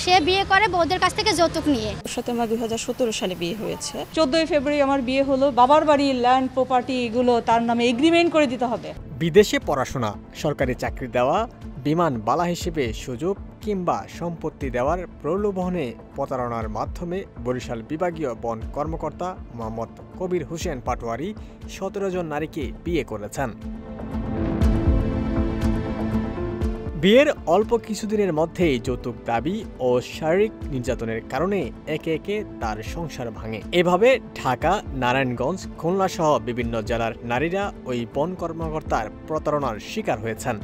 সে বিয়ে করে বউদের কাছ থেকে যৌতুক নিয়ে। 17 মার্চ 2017 সালে বিয়ে হয়েছে। 14 ফেব্রুয়ারি আমার বিয়ে হলো। বাবার বাড়ির ল্যান্ড প্রপার্টি এগুলো তার নামে এগ্রিমেন্ট করে দিতে হবে। বিদেশে পড়াশোনা, সরকারি চাকরি দেওয়া, বিমান বালা হিসেবে সুযোগ কিংবা সম্পত্তি দেওয়ার প্রলোভনে প্রতারণার মাধ্যমে বরিশাল বিভাগীয় বন কর্মকর্তা মোহাম্মদ কবির হোসেন পাটোয়ারি 17 জন নারীকে বিয়ে করেছেন। বিয়ের অল্প কিছুদিনের মধ্যেই যৌতুক দাবি ও শারীরিক নির্যাতনের কারণে একে একে তার সংসার ভাঙে। এভাবে ঢাকা, নারায়ণগঞ্জ, খুলনা সহ বিভিন্ন জেলার নারীরা ওই বন কর্মকর্তার প্রতারণার শিকার হয়েছেন।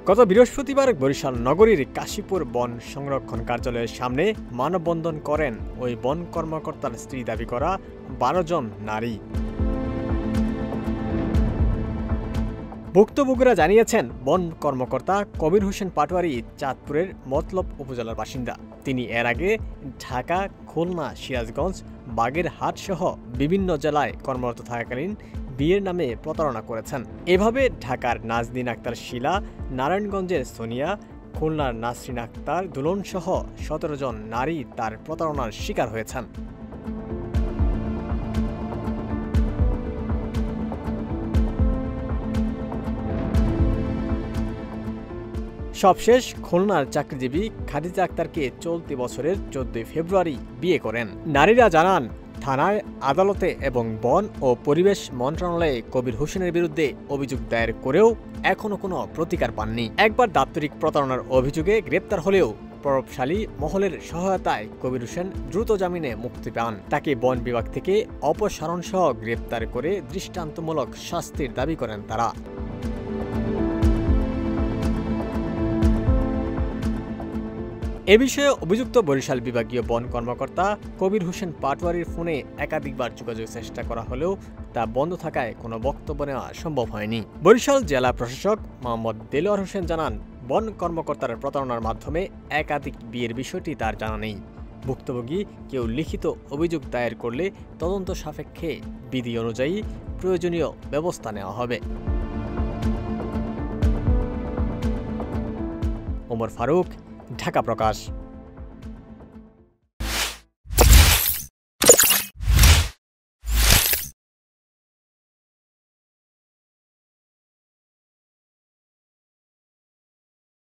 গত বৃহস্পতিবার বরিশাল নগরীর কাশীপুর বন সংরক্ষণ কার্যালয়ের সামনে মানববন্ধন করেন ওই বন কর্মকর্তার স্ত্রী দাবি করা 12 জন নারী। ভুক্তভোগীরা জানিয়েছেন, বন কর্মকর্তা কবির হোসেন পাটোয়ারি চাঁদপুরের মতলব উপজেলার বাসিন্দা। তিনি এর আগে ঢাকা, খুলনা, সিরাজগঞ্জ, বাগেরহাট সহ বিভিন্ন জেলায় কর্মরত থাকাকালীন বিয়ের নামে প্রতারণা করেছেন। এভাবে ঢাকার নাজনীন আক্তার শিলা, নারায়ণগঞ্জের সোনিয়া, খুলনার নাসরিন আক্তার দুলন সহ 17 জন নারী তার প্রতারণার শিকার হয়েছেন। সবশেষ খুলনার চাকরিজীবী খাদিজা আক্তারকে চলতি বছরের 14 ফেব্রুয়ারি বিয়ে করেন। নারীরা জানান, থানায়, আদালতে এবং বন ও পরিবেশ মন্ত্রণালয়ে কবির হোসেনের বিরুদ্ধে অভিযোগ দায়ের করেও এখনো কোনো প্রতিকার পাননি। একবার দাপ্তরিক প্রতারণার অভিযোগে গ্রেপ্তার হলেও প্রভাবশালী মহলের সহায়তায় কবির হোসেন দ্রুত জামিনে মুক্তি পান। তাকে বন বিভাগ থেকে অপসারণ সহ গ্রেপ্তার করে দৃষ্টান্তমূলক শাস্তির দাবি করেন তারা। এ বিষয়ে অভিযুক্ত বরিশাল বিভাগীয় বন কর্মকর্তা কবির হোসেন পাটোয়ারির ফোনে একাধিকবার যোগাযোগের চেষ্টা করা হলেও তা বন্ধ থাকায় কোনো বক্তব্য নেওয়া সম্ভব হয়নি। বরিশাল জেলা প্রশাসক মোহাম্মদ দেলোয়ার হোসেন জানান, বন কর্মকর্তার প্রতারণার মাধ্যমে একাধিক বিয়ের বিষয়টি তার জানা নেই। ভুক্তভোগী কেউ লিখিত অভিযোগ দায়ের করলে তদন্ত সাপেক্ষে বিধি অনুযায়ী প্রয়োজনীয় ব্যবস্থা নেওয়া হবে। ওমর ফারুক, ঢাকা প্রকাশ।